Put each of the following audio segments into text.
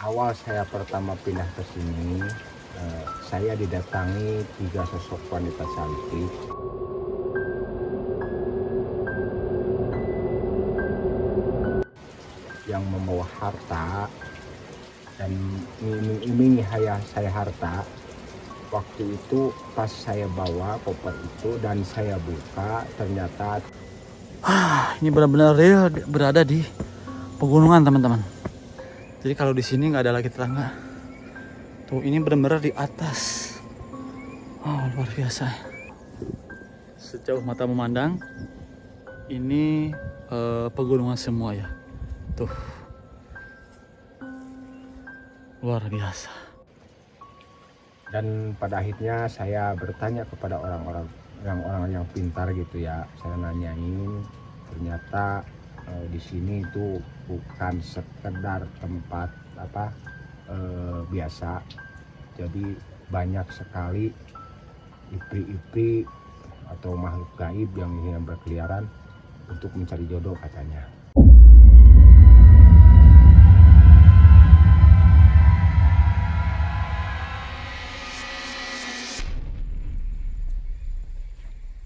Awal saya pertama pindah ke sini, saya didatangi 3 sosok wanita cantik yang membawa harta dan mengiming-imingi saya harta. Waktu itu pas saya bawa koper itu dan saya buka, ternyata Ini benar-benar real berada di pegunungan, teman-teman. Jadi kalau di sini nggak ada lagi tetangga. Tuh, ini benar-benar di atas. Oh, luar biasa. Sejauh mata memandang, ini pegunungan semua ya. Tuh, luar biasa. dan pada akhirnya saya bertanya kepada orang-orang yang pintar gitu ya. Saya nanyain, ternyata di sini itu bukan sekedar tempat biasa. Jadi banyak sekali ipri-ipri atau makhluk gaib yang berkeliaran untuk mencari jodoh katanya.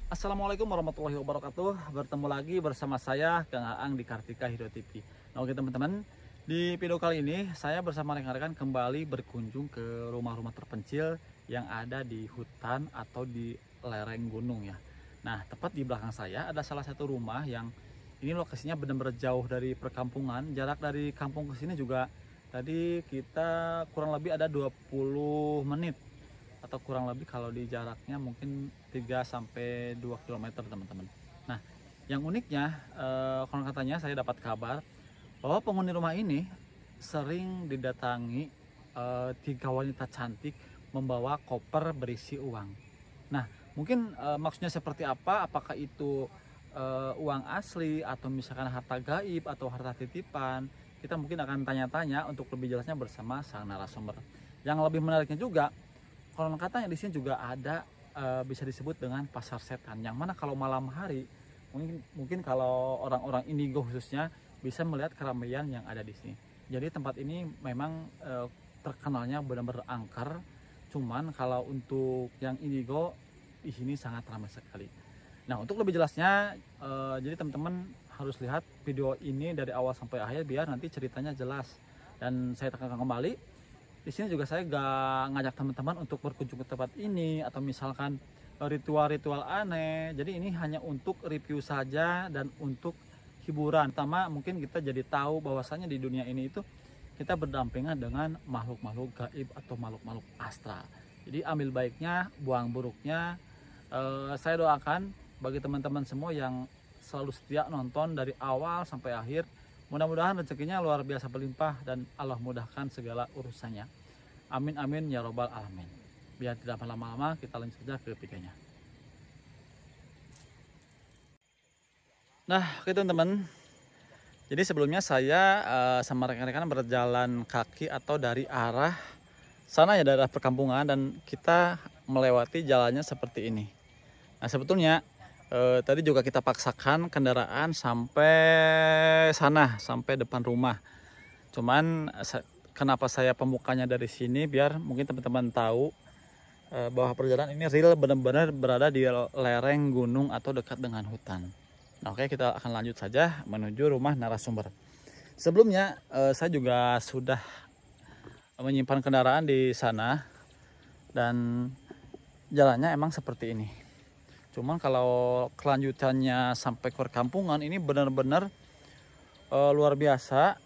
Assalamualaikum warahmatullahi wabarakatuh. Bertemu lagi bersama saya Kang Aang di Kartika Hidro TV. Nah, oke teman-teman, di video kali ini saya bersama rekan-rekan kembali berkunjung ke rumah-rumah terpencil yang ada di hutan atau di lereng gunung ya. Nah, tepat di belakang saya ada salah satu rumah yang ini lokasinya benar-benar jauh dari perkampungan. Jarak dari kampung ke sini juga tadi kita kurang lebih ada 20 menit atau kurang lebih kalau di jaraknya mungkin 3-2 km teman-teman. Nah, yang uniknya konon katanya saya dapat kabar bahwa penghuni rumah ini sering didatangi 3 wanita cantik membawa koper berisi uang. Nah, mungkin maksudnya seperti apa? Apakah itu uang asli atau misalkan harta gaib atau harta titipan? Kita mungkin akan tanya-tanya untuk lebih jelasnya bersama sang narasumber. Yang lebih menariknya juga, konon katanya di sini juga ada bisa disebut dengan pasar setan, yang mana kalau malam hari mungkin kalau orang-orang indigo khususnya bisa melihat keramaian yang ada di sini. Jadi tempat ini memang terkenalnya benar-benar angker. Cuman kalau untuk yang indigo di sini sangat ramai sekali. Nah, untuk lebih jelasnya jadi teman-teman harus lihat video ini dari awal sampai akhir biar nanti ceritanya jelas. Dan saya tekankan kembali, di sini juga saya gak ngajak teman-teman untuk berkunjung ke tempat ini atau misalkan ritual-ritual aneh. Jadi ini hanya untuk review saja dan untuk hiburan. Pertama mungkin kita jadi tahu bahwasannya di dunia ini itu kita berdampingan dengan makhluk-makhluk gaib atau makhluk-makhluk astral. Jadi ambil baiknya, buang buruknya. Saya doakan bagi teman-teman semua yang selalu setia nonton dari awal sampai akhir, mudah-mudahan rezekinya luar biasa berlimpah dan Allah mudahkan segala urusannya. Amin amin ya robbal alamin. Biar tidak lama-lama, kita lanjut saja ke videonya. Nah, oke teman-teman. Jadi sebelumnya saya sama rekan-rekan berjalan kaki atau dari arah sana ya, daerah perkampungan, dan kita melewati jalannya seperti ini. Nah, sebetulnya tadi juga kita paksakan kendaraan sampai sana, sampai depan rumah. Cuman kenapa saya pembukanya dari sini biar mungkin teman-teman tahu bahwa perjalanan ini real benar-benar berada di lereng gunung atau dekat dengan hutan. Nah, oke, kita akan lanjut saja menuju rumah narasumber. Sebelumnya saya juga sudah menyimpan kendaraan di sana dan jalannya emang seperti ini. Cuman kalau kelanjutannya sampai ke perkampungan ini benar-benar luar biasa,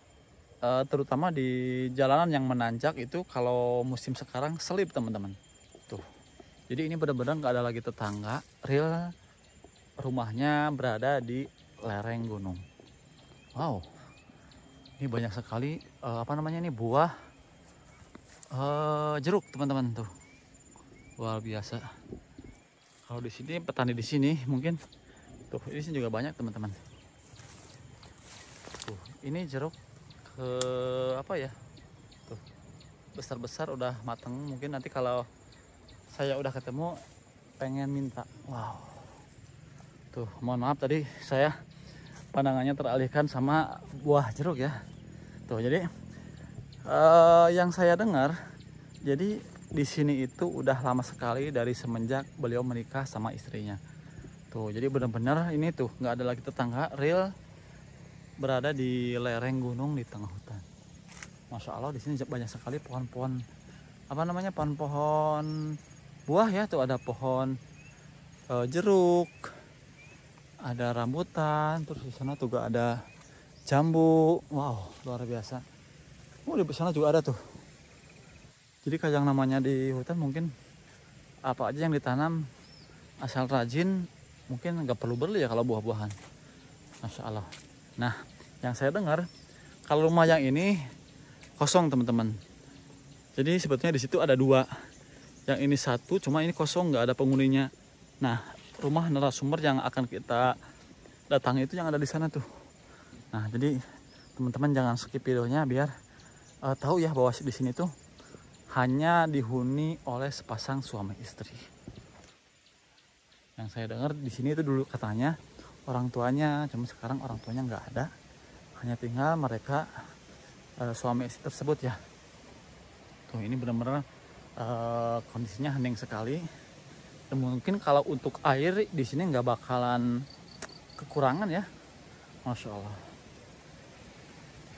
terutama di jalanan yang menanjak itu kalau musim sekarang selip teman-teman. Tuh, jadi ini benar-benar nggak ada lagi tetangga, real rumahnya berada di lereng gunung. Wow, ini banyak sekali ini buah jeruk teman-teman, tuh luar biasa. Kalau di sini petani di sini mungkin tuh ini juga banyak teman-teman. Tuh, ini jeruk tuh besar-besar udah mateng. Mungkin nanti kalau saya udah ketemu pengen minta. Wow, tuh mohon maaf tadi saya pandangannya teralihkan sama buah jeruk ya. Tuh, jadi Yang saya dengar, jadi di sini itu udah lama sekali dari semenjak beliau menikah sama istrinya. Tuh, jadi benar-benar ini tuh nggak ada lagi tetangga, real berada di lereng gunung di tengah hutan. Masya Allah, di sini banyak sekali pohon-pohon, apa namanya, pohon-pohon buah ya. Tuh ada pohon jeruk, ada rambutan, terus di sana juga ada jambu. Wow, luar biasa. Oh, di sana juga ada tuh. Jadi kayak yang namanya di hutan mungkin apa aja yang ditanam asal rajin mungkin nggak perlu beli ya kalau buah-buahan. Masya Allah. Nah, yang saya dengar kalau rumah yang ini kosong teman-teman. Jadi sebetulnya di situ ada dua. Yang ini satu, cuma ini kosong nggak ada penghuninya. Nah, rumah narasumber yang akan kita datangi itu yang ada di sana tuh. Nah, jadi teman-teman jangan skip videonya biar tahu ya bahwa di sini tuh hanya dihuni oleh sepasang suami istri. Yang saya dengar di sini itu dulu katanya orang tuanya, cuma sekarang orang tuanya nggak ada, hanya tinggal mereka suami istri tersebut ya. Tuh ini benar-benar kondisinya hening sekali. Dan mungkin kalau untuk air di sini nggak bakalan kekurangan ya, masya Allah.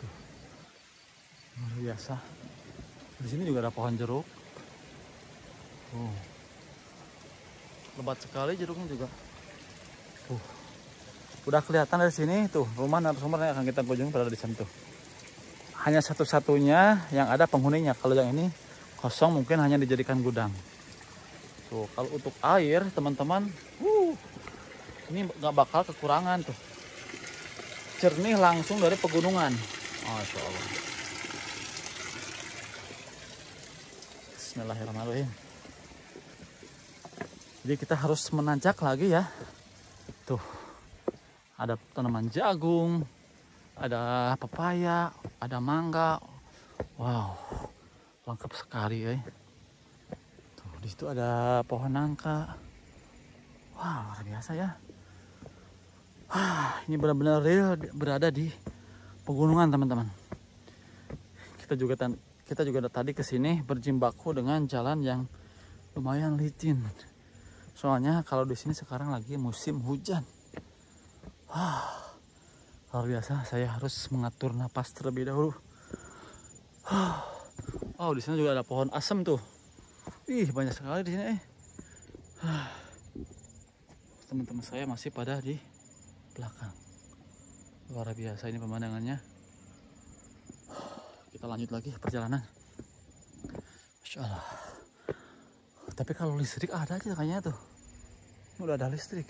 Tuh luar biasa. Di sini juga ada pohon jeruk. Lebat sekali jeruknya juga. Udah kelihatan dari sini tuh rumah narasumber yang akan kita kunjungi berada di sana tuh. Hanya satu-satunya yang ada penghuninya. Kalau yang ini kosong mungkin hanya dijadikan gudang. Tuh kalau untuk air teman-teman, ini nggak bakal kekurangan tuh. Jernih langsung dari pegunungan. Masya Allah. Bismillahirrahmanirrahim. Jadi kita harus menanjak lagi ya. Tuh ada tanaman jagung, ada pepaya, ada mangga. Wow, lengkap sekali ya. Tuh di situ ada pohon nangka. Wow, luar biasa ya. Ini benar-benar real berada di pegunungan teman-teman. Kita juga tadi kesini berjibaku dengan jalan yang lumayan licin. Soalnya kalau di sini sekarang lagi musim hujan. Luar biasa. Saya harus mengatur napas terlebih dahulu. Oh, di sana juga ada pohon asem tuh. Ih, banyak sekali di sini. Teman-teman saya masih pada di belakang. Luar biasa ini pemandangannya. Kita lanjut lagi perjalanan. Masya Allah. Tapi kalau listrik ada aja kayaknya tuh. Ini udah ada listrik.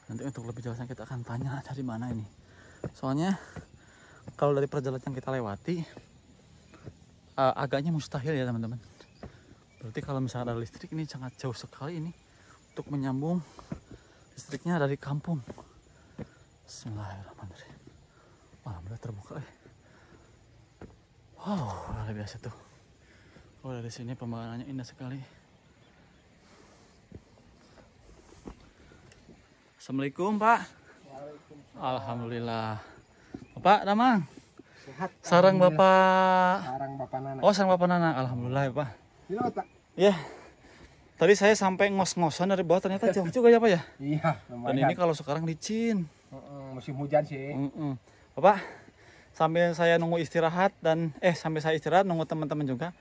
Nanti untuk lebih jelasnya kita akan tanya dari mana ini. Soalnya kalau dari perjalanan yang kita lewati agaknya mustahil ya teman-teman. Berarti kalau misalnya ada listrik ini sangat jauh sekali ini untuk menyambung listriknya dari kampung. Bismillahirrahmanirrahim. Alhamdulillah terbuka. Wow, luar biasa tuh. Oh, dari sini pemandangannya indah sekali. Assalamualaikum Pak. Alhamdulillah. Bapak Damang. Sehat. Sarang Bapak. Sarang Bapak Nana. Oh, sarang Bapak Nana. Alhamdulillah ya Pak. Gimana Pak? Ya. Tadi saya sampai ngos-ngosan dari bawah ternyata jauh juga ya Pak ya. Iya, Dan lumayan. ini kalau sekarang licin. Musim hujan sih. Bapak, sambil saya nunggu istirahat dan sambil saya istirahat nunggu teman-teman juga.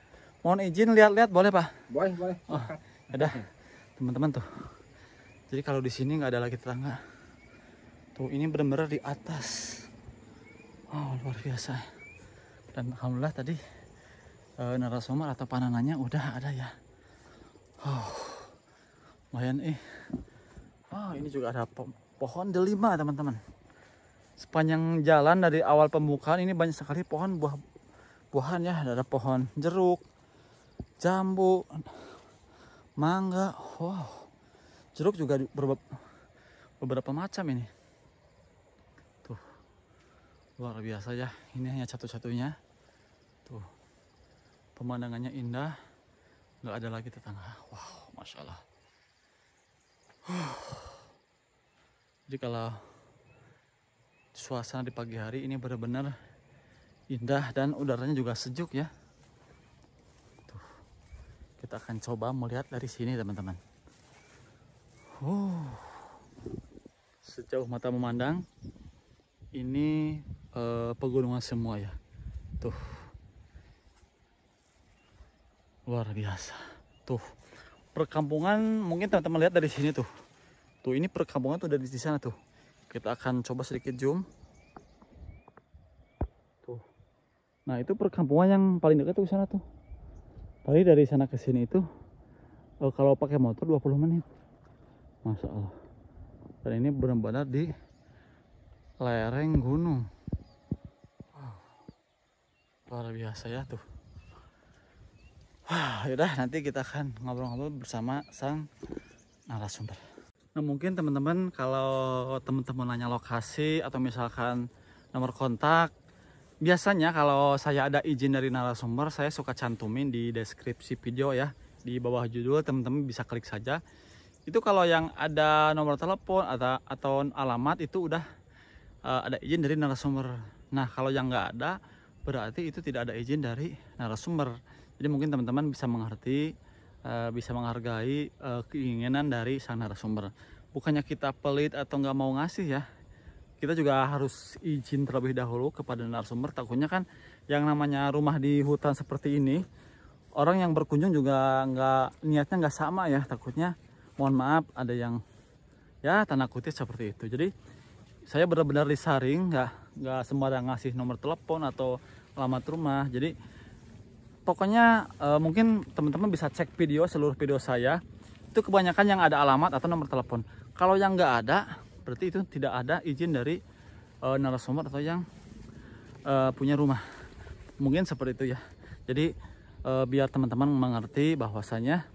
Mohon izin lihat-lihat boleh Pak? Boleh. Oh, udah teman-teman tuh. Jadi kalau di sini nggak ada lagi tetangga. Tuh ini benar-benar di atas. Oh, luar biasa. Dan alhamdulillah tadi narasumber atau pananannya udah ada ya. Oh, lumayan Oh, ini juga ada pohon delima teman-teman. Sepanjang jalan dari awal pembukaan ini banyak sekali pohon buah-buahan ya. Ada pohon jeruk, jambu, mangga. Wow, jeruk juga beberapa macam ini. Tuh, luar biasa ya. Ini hanya satu-satunya. Tuh, pemandangannya indah. Nggak ada lagi tetangga. Wow, masya Allah. Jadi kalau suasana di pagi hari ini benar-benar indah dan udaranya juga sejuk ya. Tuh, kita akan coba melihat dari sini teman-teman. Sejauh mata memandang ini pegunungan semua ya. Tuh, luar biasa. Tuh, perkampungan mungkin teman-teman lihat dari sini tuh. Tuh, ini perkampungan tuh dari di sana tuh. Kita akan coba sedikit zoom. Tuh. Nah, itu perkampungan yang paling dekat tuh sana tuh. Paling dari sana ke sini itu kalau pakai motor 20 menit. Masya Allah. Dan ini benar-benar di lereng gunung. Wow. Luar biasa ya tuh. Wah, yaudah nanti kita akan ngobrol-ngobrol bersama sang narasumber. Nah, mungkin teman-teman kalau teman-teman nanya lokasi atau misalkan nomor kontak, biasanya kalau saya ada izin dari narasumber, saya suka cantumin di deskripsi video ya. Di bawah judul teman-teman bisa klik saja. Itu kalau yang ada nomor telepon atau alamat itu udah ada izin dari narasumber. Nah, kalau yang nggak ada berarti itu tidak ada izin dari narasumber. Jadi mungkin teman-teman bisa mengerti, bisa menghargai keinginan dari sang narasumber. Bukannya kita pelit atau nggak mau ngasih ya, kita juga harus izin terlebih dahulu kepada narasumber. Takutnya kan yang namanya rumah di hutan seperti ini, orang yang berkunjung juga niatnya nggak sama ya. Takutnya mohon maaf ada yang ya tanda kutip seperti itu. Jadi saya benar-benar disaring, nggak sembarang ngasih nomor telepon atau alamat rumah. Jadi pokoknya mungkin teman-teman bisa cek seluruh video saya, itu kebanyakan yang ada alamat atau nomor telepon. Kalau yang nggak ada berarti itu tidak ada izin dari narasumber atau yang punya rumah. Mungkin seperti itu ya. Jadi biar teman-teman mengerti bahwasanya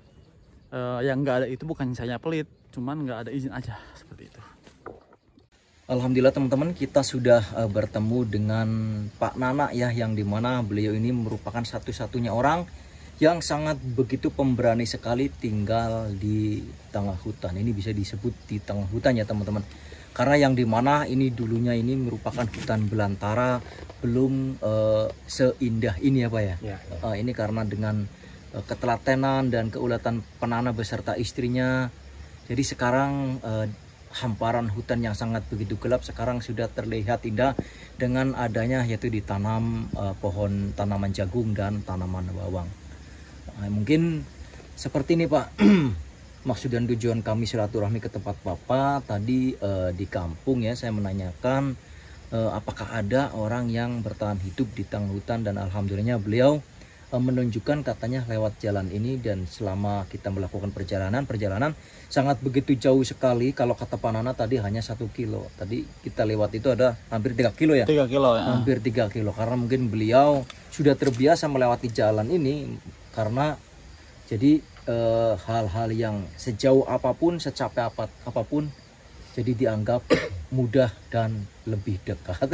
yang nggak ada itu bukan saya pelit, cuman nggak ada izin aja, seperti itu. Alhamdulillah teman-teman, kita sudah bertemu dengan Pak Nana ya, yang dimana beliau ini merupakan satu-satunya orang yang sangat begitu pemberani sekali tinggal di tengah hutan. Ini bisa disebut di tengah hutan ya teman-teman, karena yang dimana ini dulunya ini merupakan hutan belantara, belum seindah ini ya Pak ya. Ini karena dengan ketelatenan dan keulatan Penana beserta istrinya, jadi sekarang hamparan hutan yang sangat begitu gelap sekarang sudah terlihat indah dengan adanya yaitu ditanam pohon tanaman jagung dan tanaman bawang. Mungkin seperti ini Pak, maksud dan tujuan kami silaturahmi ke tempat Bapak tadi di kampung ya. Saya menanyakan apakah ada orang yang bertahan hidup di tengah hutan, dan alhamdulillahnya beliau menunjukkan katanya lewat jalan ini, dan selama kita melakukan perjalanan sangat begitu jauh sekali. Kalau kata Pak Nana tadi hanya 1 kilo, tadi kita lewat itu ada hampir 3 kilo ya, 3 kilo ya. Hampir 3 kilo, karena mungkin beliau sudah terbiasa melewati jalan ini, karena jadi hal-hal yang sejauh apapun, secapek apapun jadi dianggap mudah dan lebih dekat.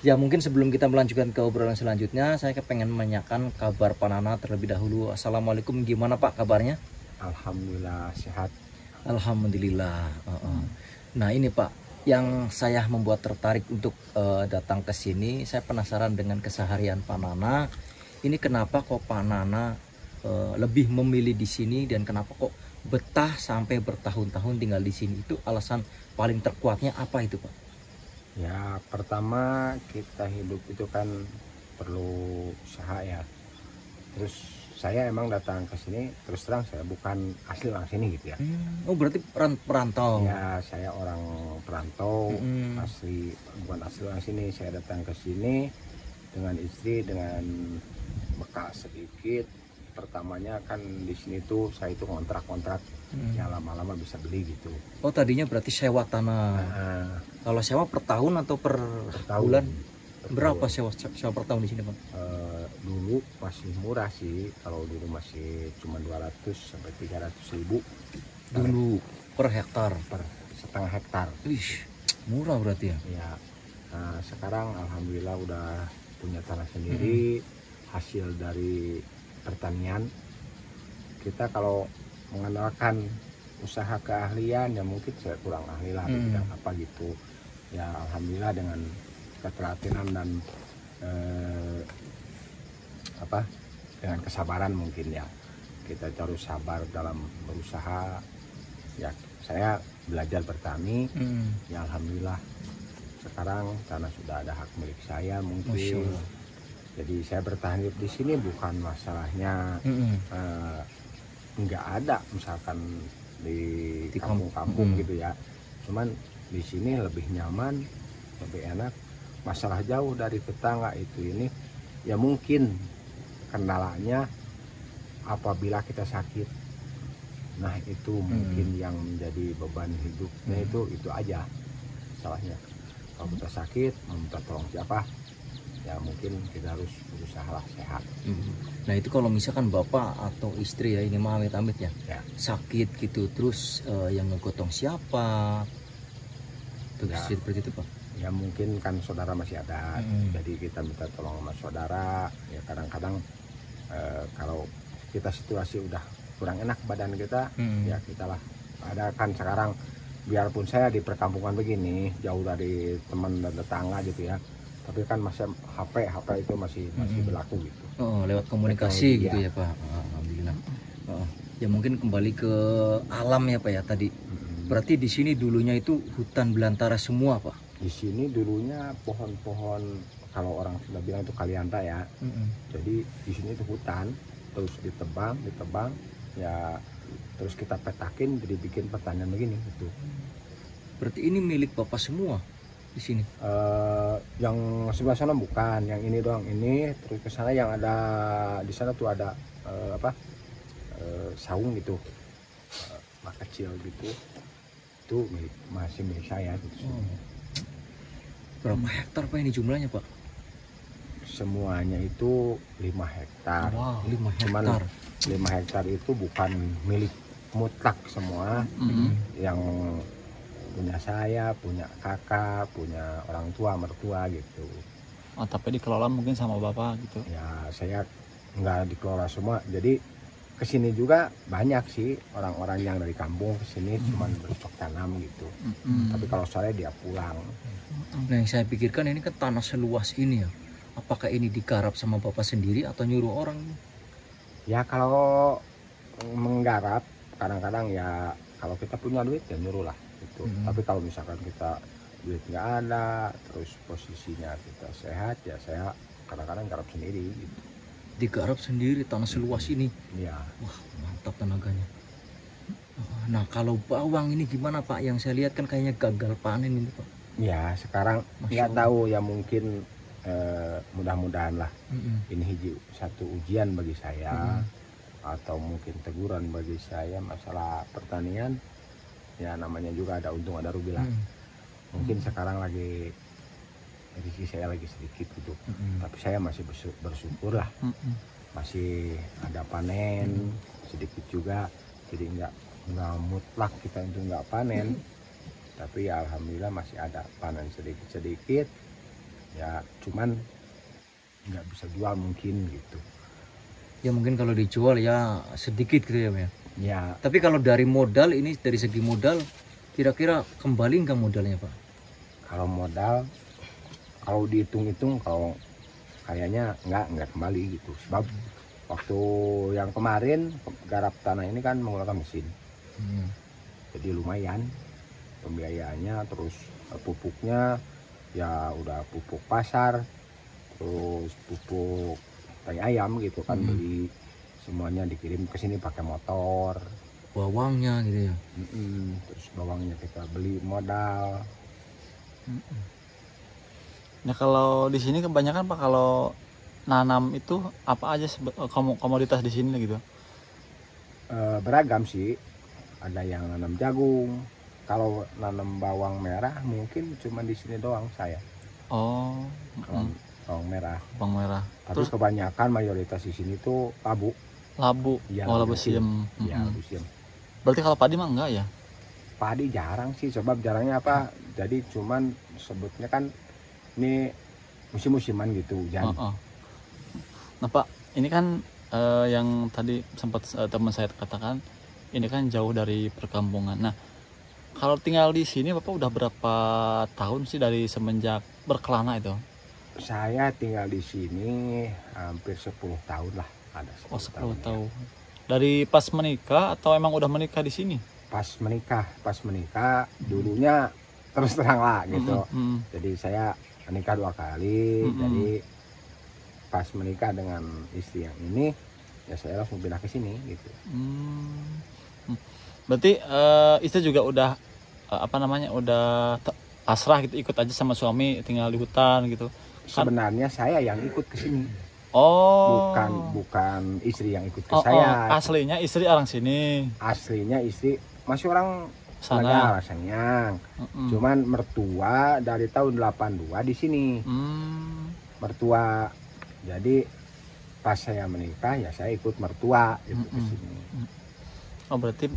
Ya mungkin sebelum kita melanjutkan ke obrolan selanjutnya, saya pengen menanyakan kabar Pak Nana terlebih dahulu. Assalamualaikum, gimana Pak kabarnya? Alhamdulillah sehat. Alhamdulillah. Nah ini Pak, yang saya membuat tertarik untuk datang ke sini, saya penasaran dengan keseharian Pak Nana. Ini kenapa kok Pak Nana lebih memilih di sini, dan kenapa kok betah sampai bertahun-tahun tinggal di sini? Itu alasan paling terkuatnya apa itu Pak? Ya pertama, kita hidup itu kan perlu usaha ya. Terus saya emang datang ke sini, terus terang saya bukan asli orang sini gitu ya. Oh berarti perantau? Ya saya orang perantau, asli bukan asli orang sini. Saya datang ke sini dengan istri, dengan bekal sedikit. Pertamanya kan di sini tuh saya itu kontrak-kontrak, ya lama-lama bisa beli gitu. Oh tadinya berarti sewa tanah. Kalau sewa per tahun atau per bulan? Berapa sewa per tahun di sini Pak? Dulu masih murah sih, kalau dulu masih cuma 200 sampai 300 ribu. Dulu per hektar? Per setengah hektar. Wih, murah berarti ya? Ya. Nah, sekarang alhamdulillah udah punya tanah sendiri, hasil dari pertanian. Kita kalau mengandalkan usaha keahlian ya mungkin saya kurang ahli lah di bidang apa gitu. Ya alhamdulillah dengan ketelatinan dan eh, apa dengan kesabaran mungkin ya, kita harus sabar dalam berusaha ya. Saya belajar bertani ya, alhamdulillah sekarang karena sudah ada hak milik saya Masya mungkin. Allah. Jadi saya bertahan hidup di sini bukan masalahnya nggak ada misalkan di Di kampung-kampung kampung. gitu ya, cuman di sini lebih nyaman, lebih enak. Masalah jauh dari tetangga itu ini ya mungkin kendalanya apabila kita sakit. Nah itu mungkin yang menjadi beban hidupnya, itu aja salahnya. Kalau kita sakit meminta tolong siapa, ya mungkin kita harus berusaha lah sehat. Nah itu kalau misalkan bapak atau istri ya, ini mah amit-amit ya, Ya. sakit gitu, terus yang ngegotong siapa? Terus Ya. seperti itu Pak. Ya mungkin kan saudara masih ada, jadi kita minta tolong sama saudara. Ya kadang-kadang kalau kita situasi udah kurang enak badan kita, ya kita lah ada kan sekarang. Biarpun saya di perkampungan begini, jauh dari teman dan tetangga gitu ya, tapi kan masih HP itu masih berlaku gitu. Oh, lewat komunikasi Teknologi, gitu ya. ya Pak. Alhamdulillah. Ya mungkin kembali ke alam ya Pak ya tadi. Berarti di sini dulunya itu hutan belantara semua Pak. Di sini dulunya pohon-pohon, kalau orang sudah bilang itu kalianda ya. Jadi di sini itu hutan, terus ditebang ya, terus kita petakin jadi bikin pertanian begini gitu. Berarti ini milik Bapak semua di sini. Yang sebelah sana bukan, yang ini doang ini, terus ke sana yang ada di sana tuh ada saung gitu, mak kecil gitu, itu masih milik saya gitu. Berapa hektar Pak ini jumlahnya Pak? Semuanya itu 5 hektar. Wow, 5 Cuman hektar. 5 hektar itu bukan milik mutlak semua. Yang punya saya, punya kakak, punya orang tua, mertua gitu. Oh, tapi dikelola mungkin sama bapak gitu. Ya saya nggak dikelola semua. Jadi kesini juga banyak sih orang-orang yang dari kampung kesini cuman bercocok tanam gitu. Tapi kalau sore dia pulang. Nah yang saya pikirkan ini kan tanah seluas ini ya. Apakah ini digarap sama Bapak sendiri atau nyuruh orang? Ya kalau menggarap kadang-kadang ya kalau kita punya duit ya nyuruh lah gitu. Tapi kalau misalkan kita duit nggak ada, terus posisinya kita sehat, ya saya kadang-kadang garap sendiri gitu. Digarap sendiri tanah seluas ini. Iya. Wah mantap tenaganya. Nah kalau bawang ini gimana Pak? Yang saya lihat kan kayaknya gagal panen ini Pak. Ya sekarang Masya nggak Allah. tahu ya, mungkin mudah-mudahan lah ini satu ujian bagi saya, atau mungkin teguran bagi saya masalah pertanian. Ya namanya juga ada untung ada rugi lah. Mungkin sekarang lagi rezeki saya lagi sedikit gitu, tapi saya masih bersyukur lah, masih ada panen sedikit juga. Jadi nggak mutlak kita itu nggak panen, tapi ya alhamdulillah masih ada panen sedikit ya, cuman nggak bisa jual mungkin gitu Ya mungkin kalau dijual ya sedikit gitu ya Pak. ya. Tapi kalau dari modal ini, dari segi modal kira-kira kembali nggak modalnya Pak? Kalau modal, kalau dihitung-hitung, kalau kayaknya nggak kembali gitu. Sebab waktu yang kemarin garap tanah ini kan menggunakan mesin, jadi lumayan pembiayaannya. Terus pupuknya ya udah pupuk pasar, terus pupuk tai ayam gitu kan, beli semuanya dikirim ke sini pakai motor. Bawangnya gitu ya. Terus bawangnya kita beli modal. Nah kalau di sini kebanyakan Pak kalau nanam itu apa aja komoditas di sini gitu? Beragam sih, ada yang nanam jagung. Kalau nanam bawang merah mungkin cuma di sini doang saya. Oh, Bawang merah. bawang merah. Tapi Terus kebanyakan mayoritas di sini tuh labu. labu, Ya, labu siam. siem. Ya, labu siam. Berarti kalau padi mah enggak ya? Padi jarang sih, sebab jarangnya apa? Jadi cuman sebutnya kan ini musim-musiman gitu, hujan. Nah Pak, ini kan yang tadi sempat teman saya katakan, ini kan jauh dari perkampungan. Nah, kalau tinggal di sini Bapak udah berapa tahun sih dari semenjak berkelana itu? Saya tinggal di sini hampir 10 tahun lah, ada 10 Oh, 10 ya. tahun. Dari pas menikah atau emang udah menikah di sini? Pas menikah dulunya terus terang lah gitu. Jadi saya menikah 2 kali, jadi pas menikah dengan istri yang ini ya saya langsung pindah ke sini gitu. Berarti istri juga udah apa namanya, udah pasrah gitu, ikut aja sama suami tinggal di hutan gitu kan? Sebenarnya saya yang ikut ke sini, Oh, bukan istri yang ikut ke oh, saya. aslinya istri orang sini, Aslinya istri masih orang sana. Legala Sanyang. Cuman mertua dari tahun 82 di sini. Mertua. Jadi pas saya menikah ya saya ikut mertua itu ke sini. Oh, berarti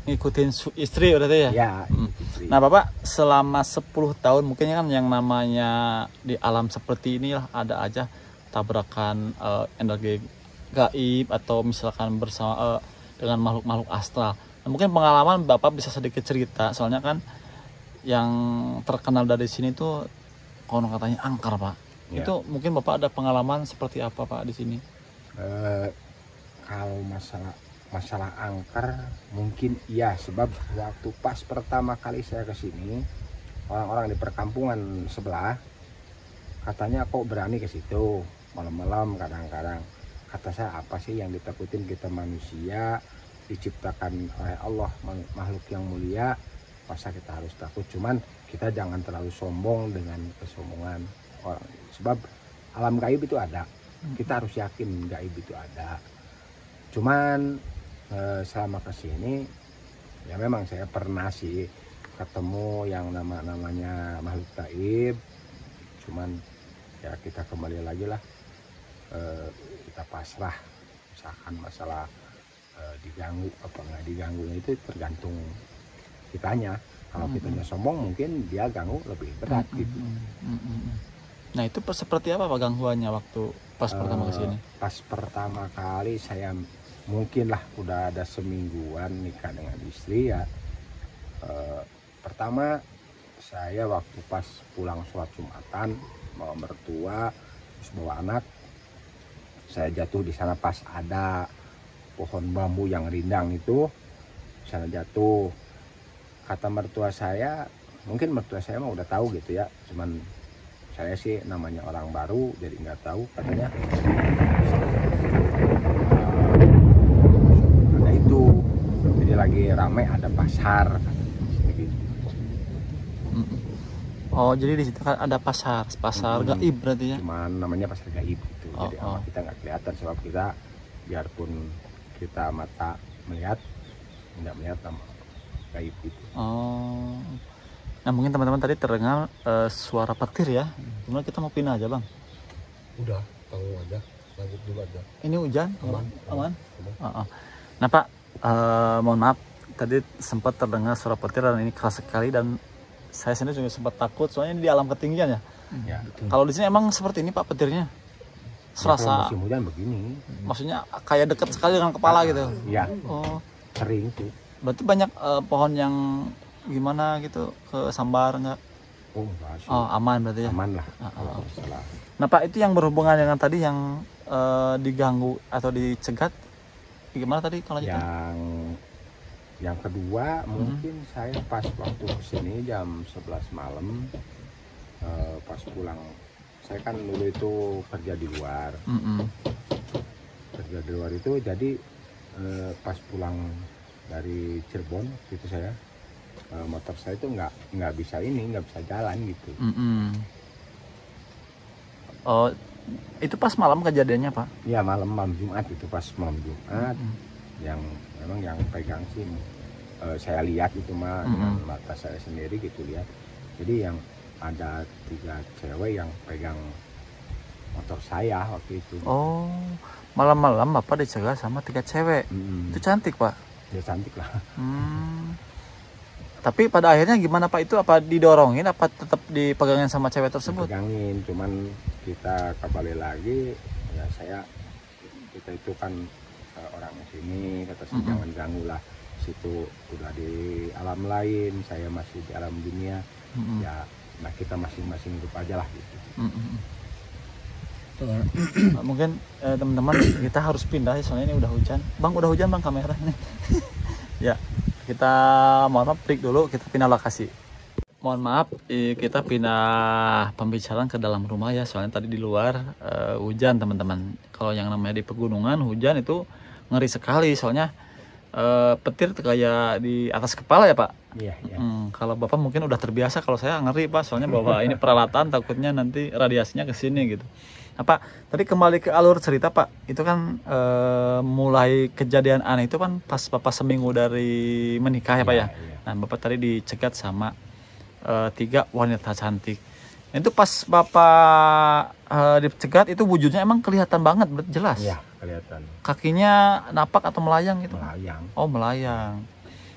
ngikutin istri berarti ya? Ya, istri. Nah, Bapak selama 10 tahun mungkin kan yang namanya di alam seperti inilah ada aja tabrakan energi gaib atau misalkan bersama dengan makhluk-makhluk astral. Nah, mungkin pengalaman Bapak bisa sedikit cerita, soalnya kan yang terkenal dari sini tuh konon katanya angker, Pak. Ya. Itu mungkin Bapak ada pengalaman seperti apa, Pak, di sini? Kalau masalah angker mungkin iya, sebab waktu pas pertama kali saya ke sini orang-orang di perkampungan sebelah katanya kok berani ke situ malam-malam kadang-kadang. Kata saya, apa sih yang ditakutin, kita manusia diciptakan oleh Allah, makhluk yang mulia, masa kita harus takut? Cuman kita jangan terlalu sombong dengan kesombongan orang, sebab alam gaib itu ada, kita harus yakin gaib itu ada. Cuman selama kesini ya memang saya pernah sih ketemu yang namanya makhluk gaib. Cuman ya kita kembali lagi lah, kita pasrah. Misalkan masalah diganggu apa nggak diganggu itu tergantung kitanya. Kalau kitanya sombong mungkin dia ganggu lebih berat gitu. Nah, itu seperti apa Pak gangguannya waktu pas pertama kesini? Pas pertama kali saya mungkin lah udah ada semingguan nikah dengan istri ya. Pertama saya waktu pas pulang sholat Jumatan bawa mertua terus bawa anak, saya jatuh di sana pas ada pohon bambu yang rindang itu, sana jatuh. Kata mertua saya, mungkin mertua saya mah udah tahu gitu ya, cuman saya sih namanya orang baru jadi nggak tahu. Katanya ada itu, jadi lagi ramai ada pasar gitu. Oh, jadi di situ kan ada pasar gaib berarti ya? Cuman namanya pasar gaib gitu. Jadi sama kita nggak kelihatan, sebab kita biarpun kita mata melihat nggak melihat nama gaib itu. Oh, nah mungkin teman-teman tadi terdengar suara petir ya. Gimana, kita mau pindah aja Bang? Udah, tanggung aja, lanjut dulu aja. Ini hujan? Aman. Nah Pak, mohon maaf, tadi sempat terdengar suara petir dan ini keras sekali, dan saya sendiri juga sempat takut soalnya ini di alam ketinggian ya. Ya. Kalau di sini emang seperti ini Pak petirnya? Serasa musim hujan begini. maksudnya kayak deket sekali dengan kepala gitu? Iya. Oh, Sering tuh. berarti banyak pohon yang gimana gitu ke sambar nggak? Oh, enggak sih. Oh, aman berarti ya? Aman lah kalau salah. Nah Pak, itu yang berhubungan dengan tadi yang diganggu atau dicegat, gimana tadi kalau lanjutnya? Yang kedua mungkin saya pas waktu kesini jam 11 malam, pas pulang, saya kan dulu itu kerja di luar. Kerja di luar itu jadi pas pulang dari Cirebon gitu saya, motor saya itu nggak bisa jalan gitu. Oh, itu pas malam kejadiannya Pak? Ya malam Jumat itu, pas malam Jumat. Yang memang yang pegang sih saya lihat itu mah dengan mata saya sendiri gitu lihat. Jadi yang ada 3 cewek yang pegang motor saya waktu itu. Oh, malam-malam Bapak dicegat sama 3 cewek. Itu cantik Pak? Ya cantik lah. Tapi pada akhirnya gimana Pak, itu apa didorongin apa tetap dipegangin sama cewek tersebut? Dipegangin, cuman kita kembali lagi ya kita itu kan orang sini, kata saya jangan ganggu lah, situ udah di alam lain, saya masih di alam dunia. Ya Nah kita masing-masing hidup aja lah gitu. Mungkin teman-teman kita harus pindah ya, soalnya ini udah hujan. Bang, udah hujan bang kamera ini. Ya, kita mohon maaf break dulu, kita pindah lokasi. Mohon maaf, kita pindah pembicaraan ke dalam rumah ya, soalnya tadi di luar hujan teman-teman. Kalau yang namanya di pegunungan hujan itu ngeri sekali, soalnya petir kayak di atas kepala ya Pak. Iya. Kalau Bapak mungkin udah terbiasa, kalau saya ngeri Pak, soalnya bawa ini peralatan takutnya nanti radiasinya ke sini gitu. Nah Pak, tadi kembali ke alur cerita Pak, itu kan mulai kejadian aneh itu kan pas Bapak seminggu dari menikah ya Pak ya. Nah Bapak tadi dicegat sama 3 wanita cantik. Itu pas Bapak dicegat itu wujudnya emang kelihatan banget, jelas. Iya, kelihatan. Kakinya napak atau melayang gitu? Melayang. Oh melayang.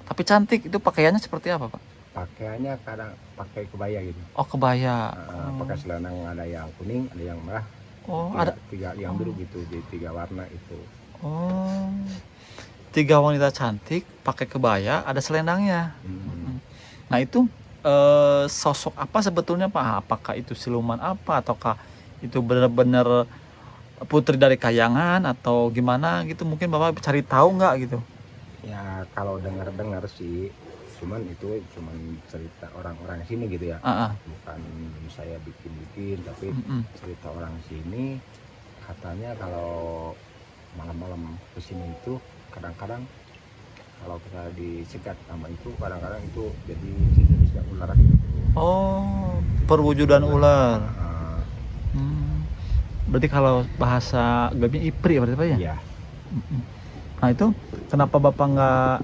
Tapi cantik, itu pakaiannya seperti apa Pak? Pakaiannya kadang pakai kebaya gitu. Oh kebaya. Pakai selendang, ada yang kuning, ada yang merah. Oh tiga yang biru gitu, jadi 3 warna itu. Oh, 3 wanita cantik pakai kebaya, ada selendangnya. Nah itu sosok apa sebetulnya Pak? Apakah itu siluman apa, ataukah itu benar-benar putri dari kayangan atau gimana gitu? Mungkin Bapak cari tahu nggak gitu? Ya kalau dengar-dengar sih, cuman itu cuman cerita orang-orang sini gitu ya. Bukan saya bikin-bikin, tapi cerita orang sini katanya kalau malam-malam kesini itu kadang-kadang kalau kita dicegat sama itu, kadang-kadang itu jadi jenisnya ular gitu. Oh, perwujudan ular. Berarti kalau bahasa Gabinya ipri berarti Pak ya? Iya. Nah itu kenapa Bapak nggak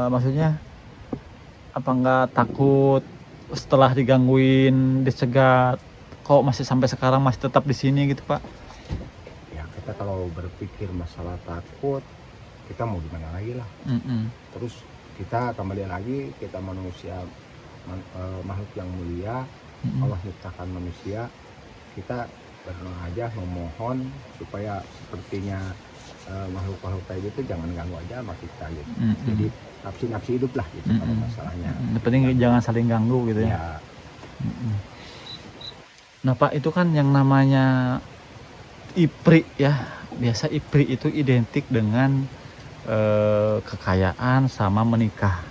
maksudnya apa nggak takut setelah digangguin, dicegat, kok masih sampai sekarang masih tetap di sini gitu Pak? Ya kita kalau berpikir masalah takut, kita mau gimana lagi lah. Terus kita kembali lagi, kita manusia, makhluk yang mulia. Allah menciptakan manusia, kita berdoa aja, memohon supaya sepertinya makhluk-makhluk kayak gitu jangan ganggu aja sama kita gitu. Jadi nafsi hidup lah gitu kalau masalahnya. Penting jangan saling ganggu gitu ya. Nah Pak, itu kan yang namanya ipri ya, biasa ipri itu identik dengan kekayaan sama menikah.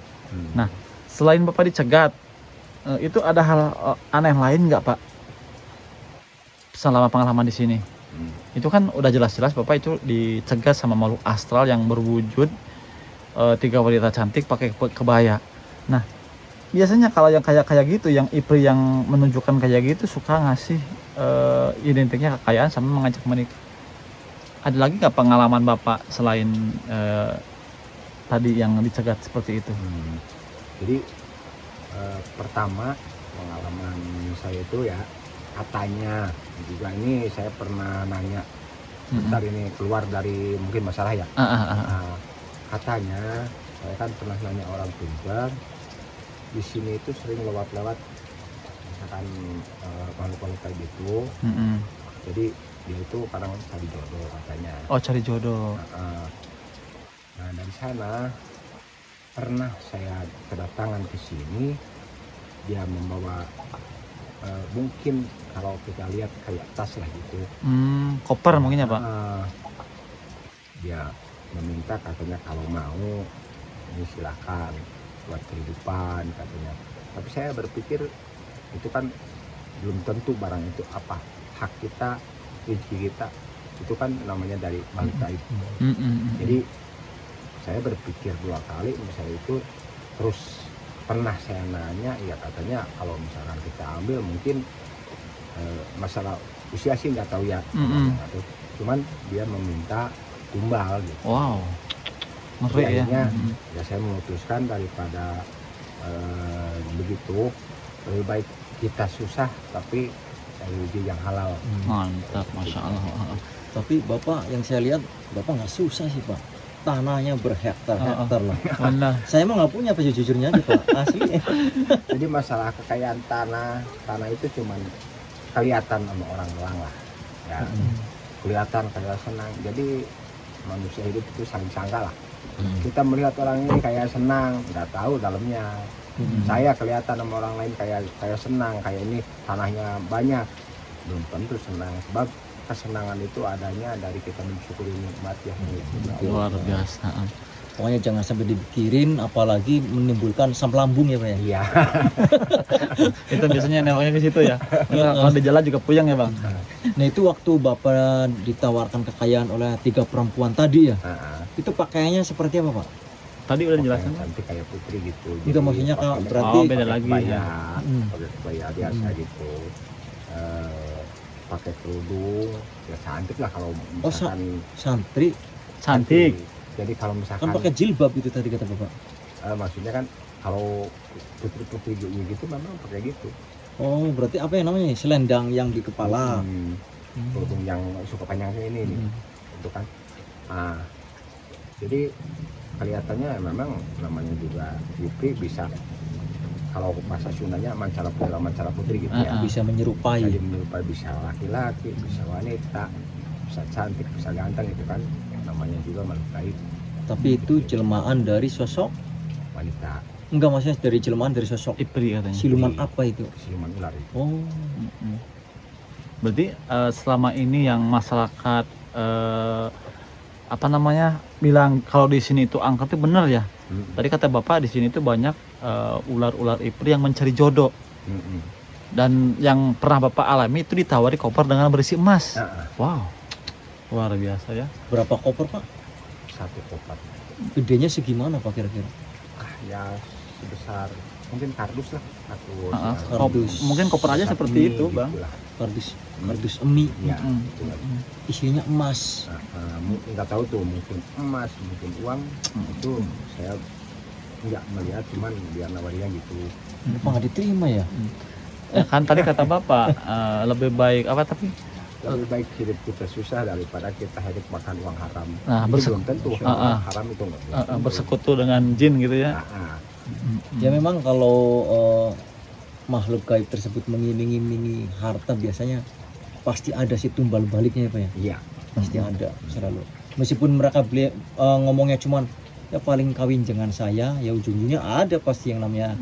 Nah selain Bapak dicegat, itu ada hal aneh lain nggak Pak selama pengalaman di sini? Itu kan udah jelas-jelas Bapak itu dicegat sama makhluk astral yang berwujud 3 wanita cantik pakai kebaya. Nah biasanya kalau yang kayak gitu, yang ipri yang menunjukkan kayak gitu suka ngasih identiknya kekayaan sama mengajak menikah. Ada lagi nggak pengalaman Bapak selain tadi yang dicegat seperti itu? Jadi pertama pengalaman saya itu ya, katanya juga ini saya pernah nanya, bentar ini keluar dari mungkin masalah ya. Katanya saya kan pernah nanya orang Tuban, di sini itu sering lewat-lewat misalkan makhluk-makhluk kayak gitu. Jadi dia itu kadang cari jodoh katanya. Oh cari jodoh. Nah dari sana pernah saya kedatangan ke sini, dia membawa mungkin kalau kita lihat kayak tas lah gitu. Koper mungkin ya Pak? Dia meminta katanya kalau mau ini silakan buat kehidupan katanya. Tapi saya berpikir itu kan belum tentu barang itu apa, hak kita, rezeki kita itu kan namanya dari balik gaib. Jadi saya berpikir 2 kali misalnya itu. Terus pernah saya nanya, ya katanya kalau misalkan kita ambil mungkin masalah usia sih nggak tahu ya. Cuman dia meminta tumbal gitu. Wow, ngeri ya. Ya saya memutuskan daripada begitu, lebih baik kita susah tapi rezeki yang halal. Mantap, masya Allah. Tapi Bapak, yang saya lihat Bapak nggak susah sih Pak, tanahnya berhektar-hektar loh. Saya mah nggak punya, jujurnya aja Pak, asli. Jadi masalah kekayaan tanah itu cuman kelihatan sama orang-orang lah ya. Kelihatan kayak senang, jadi manusia hidup itu saling sangka lah. Kita melihat orang ini kayak senang, nggak tahu dalamnya Saya kelihatan sama orang lain kayak senang, kayak ini tanahnya banyak, belum tentu senang, sebab kesenangan itu adanya dari kita mensyukuri nikmat ya. Luar biasa. Pokoknya jangan sampai dipikirin, apalagi menimbulkan asam lambung ya Pak ya. Iya. Itu biasanya nengoknya ke situ ya. Kalau di jalan juga puyeng ya Bang. Nah itu waktu Bapak ditawarkan kekayaan oleh 3 perempuan tadi ya, itu pakaiannya seperti apa Pak? Tadi udah dijelasin. Cantik kayak putri gitu. Itu maksudnya kalau berarti beda lagi kebaya, ya. pakai kebaya biasa gitu. Pakai kerudung, ya cantik lah kalau misalkan santri Cantik. Jadi kalau kan misalkan pakai jilbab itu tadi kata Bapak. maksudnya kan kalau putri-putri gitu memang pakai gitu. Oh berarti apa yang namanya selendang yang di kepala. Kerudung yang suka panjangnya ini nih, itu kan. Nah, jadi kelihatannya memang namanya juga Yupri bisa, kalau bahasa Sundanya mancara putri gitu ya. Bisa menyerupai. Jadi menyerupai, bisa laki-laki, bisa wanita, bisa cantik, bisa ganteng, itu kan namanya juga makhluk gaib. Tapi itu jelmaan dari sosok Wanita. enggak, maksudnya dari jelmaan dari sosok Ipri katanya. siluman apa itu? Siluman ular itu. Oh Berarti selama ini yang masyarakat apa namanya bilang kalau di sini itu angker itu benar ya. Tadi kata Bapak di sini itu banyak ular-ular Ipri yang mencari jodoh. Dan yang pernah Bapak alami itu ditawari koper dengan berisi emas. Wow, luar biasa ya. berapa koper Pak? 1 koper. Gedenya segimana Pak kira-kira? Ya sebesar mungkin kardus lah, Kardus. Mungkin koper aja seperti itu Bang. Gitulah. Kardus emi. Ya, betul. Isinya emas. Nggak tahu tuh, mungkin emas, mungkin uang. Itu saya nggak melihat, cuman biar nawarinya gitu. Apa nggak diterima ya? Ya kan tadi kata Bapak lebih baik apa tapi Lebih baik hidup kita susah daripada kita hidup makan uang haram. Nah, Itu belum tentu uang haram itu nggak belum tentu. bersekutu dengan jin gitu ya. Ya memang kalau makhluk gaib tersebut mengiming-imingi harta biasanya pasti ada sih tumbal baliknya ya Pak ya. Iya. Pasti ada selalu. Meskipun mereka ngomongnya cuman ya paling kawin dengan saya, ya ujung-ujungnya ada pasti yang namanya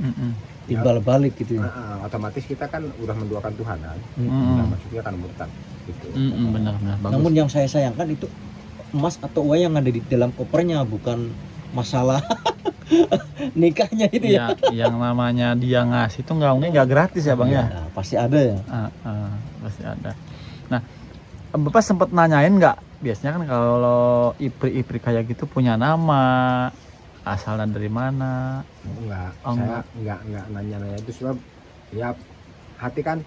timbal balik gitu ya. Otomatis kita kan udah menduakan Tuhan kan. Nah, maksudnya kan murtad gitu. Benar-benar bagus. Namun yang saya sayangkan itu emas atau uang yang ada di dalam kopernya, bukan masalah nikahnya itu ya. Yang namanya dia ngasih itu nggak gratis ya Bang ya. Nah, pasti ada ya. Pasti ada. Nah, Bapak sempat nanyain nggak? Biasanya kan kalau ipri-ipri kayak gitu punya nama, asalnya dari mana? Enggak, Oh, saya enggak nanya-nanya itu, sebab ya hati kan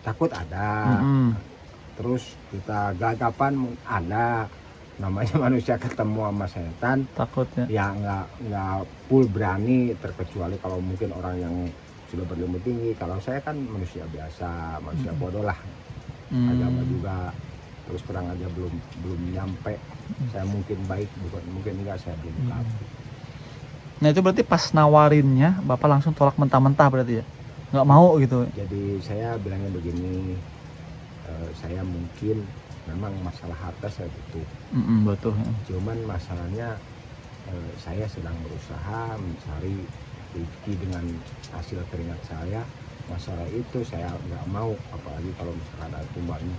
takut ada. Terus kita gagapan ada, namanya manusia ketemu sama setan, Takutnya. ya enggak full berani, terkecuali kalau mungkin orang yang sudah berilmu tinggi. Kalau saya kan manusia biasa, manusia bodoh lah. Agama juga terus terang aja belum nyampe. Saya mungkin baik, bukan mungkin enggak, saya belum kafir. Nah itu berarti pas nawarinnya Bapak langsung tolak mentah-mentah berarti ya? Nggak mau gitu? Jadi saya bilangnya begini, saya mungkin memang masalah harta saya butuh. Betul. Cuman masalahnya saya sedang berusaha mencari rezeki dengan hasil keringat saya. Masalah itu saya nggak mau, apalagi kalau misalkan ada tumbangnya.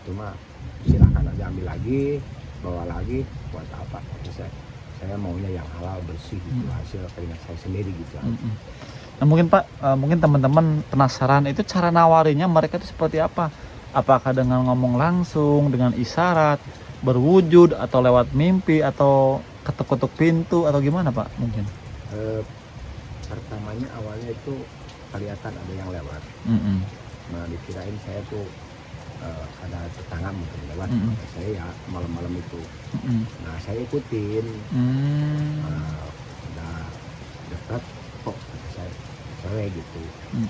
Itu mah silahkan aja ambil lagi, bawa lagi, buat apa? Saya maunya yang halal, bersih gitu, hasil keringat saya sendiri gitu. Nah mungkin Pak, mungkin teman-teman penasaran itu cara nawarinya mereka itu seperti apa? Apakah dengan ngomong langsung, dengan isyarat, berwujud, atau lewat mimpi, atau ketuk-ketuk pintu, atau gimana Pak mungkin? Pertamanya awalnya itu kelihatan ada yang lewat. Nah dikirain saya tuh ada tetangga mungkin lewat. Saya ya malam-malam itu. Nah saya ikutin. Udah dekat kok, kata saya cewek gitu.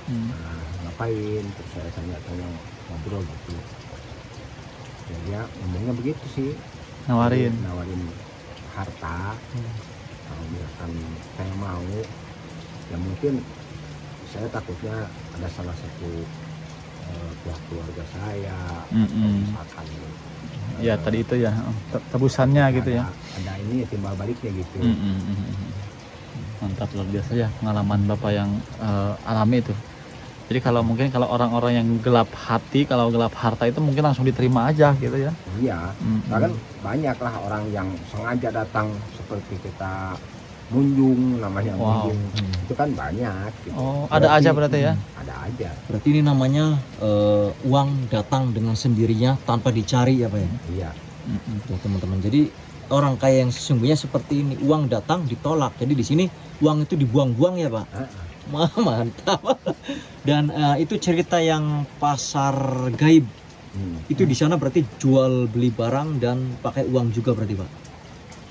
Nah, ngapain? Terus saya tanya-tanya, ngobrol gitu. Ya dia ngomongnya begitu sih. Nawarin harta. Kalau misalkan saya mau, ya mungkin saya takutnya ada salah satu pihak keluarga saya, atau misalkan ya tadi itu ya tebusannya gitu ya. Ada ini timbal baliknya gitu. Mantap, luar biasa ya pengalaman Bapak yang alami itu. Jadi mungkin kalau orang-orang yang gelap hati, kalau gelap harta itu mungkin langsung diterima aja gitu ya. Iya, bahkan banyaklah orang yang sengaja datang seperti kita munjung, namanya munjung. Itu kan banyak gitu. Oh, ada aja berarti ya? Ada aja. Berarti ini namanya uang datang dengan sendirinya tanpa dicari ya Pak ya? Iya. Tuh teman-teman. Jadi orang kaya yang sesungguhnya seperti ini, uang datang ditolak. Jadi di sini uang itu dibuang-buang ya Pak? Mantap. Dan itu cerita yang pasar gaib. Itu di sana berarti jual beli barang dan pakai uang juga berarti Pak?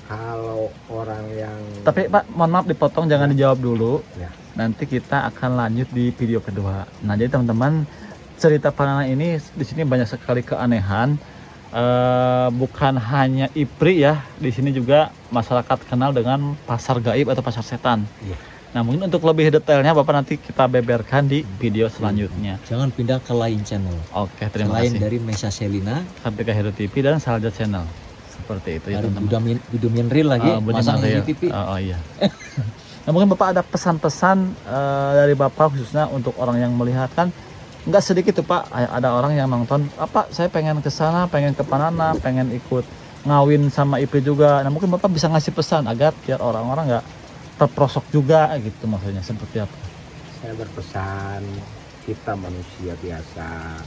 Kalau orang yang... Tapi Pak, mohon maaf dipotong, jangan dijawab dulu. Ya. Nanti kita akan lanjut di video kedua. Nah, jadi teman-teman, cerita Pak Nana ini di sini banyak sekali keanehan. Bukan hanya IPRI ya, di sini juga masyarakat kenal dengan pasar gaib atau pasar setan. Iya. Nah, mungkin untuk lebih detailnya Bapak nanti kita beberkan di video selanjutnya. Jangan pindah ke lain channel. Oke, terima Selain kasih. dari Mesa Selina, Kartika Hero TV dan Salja Channel. Seperti itu ya ada teman-teman. Budomin Real lagi, masang di TV. Oh iya. Nah, mungkin Bapak ada pesan-pesan dari Bapak khususnya untuk orang yang melihat, kan nggak sedikit tuh Pak, ada orang yang nonton, apa saya pengen ke sana, pengen ke Panana, pengen ikut ngawin sama IP juga. Nah, mungkin Bapak bisa ngasih pesan agar biar orang-orang nggak terprosok juga gitu, maksudnya seperti apa? Saya berpesan, kita manusia biasa,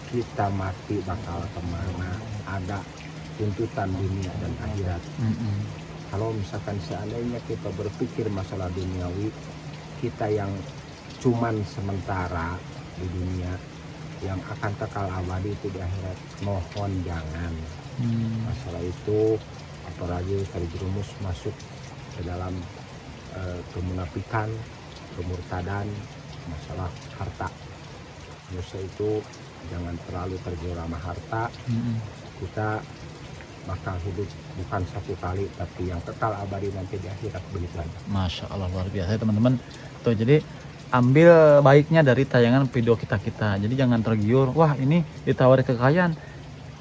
kita mati bakal kemana, ada tuntutan dunia dan akhirat. Kalau misalkan seandainya kita berpikir masalah duniawi, kita yang cuman sementara di dunia, yang akan kekal abadi itu di akhirat, mohon jangan. Masalah itu, apalagi terjerumus masuk ke dalam kemunafikan, kemurtadan, masalah harta. Manusia itu jangan terlalu terjebak harta. Kita bakal hidup bukan satu kali, tapi yang kekal abadi nanti di akhirat, begitu aja. Masya Allah, luar biasa teman-teman. Tuh, jadi ambil baiknya dari tayangan video kita. Jadi jangan tergiur, wah ini ditawari kekayaan.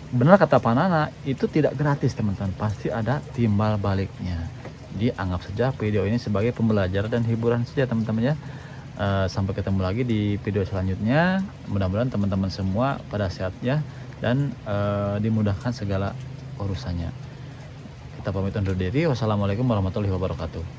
Benar kata Pak Nana, itu tidak gratis teman-teman, pasti ada timbal baliknya. Jadi anggap saja video ini sebagai pembelajaran dan hiburan saja teman-teman ya. Sampai ketemu lagi di video selanjutnya. Mudah-mudahan teman-teman semua pada sehat ya, dan dimudahkan segala urusannya. Kita pamit undur diri. Wassalamualaikum warahmatullahi wabarakatuh.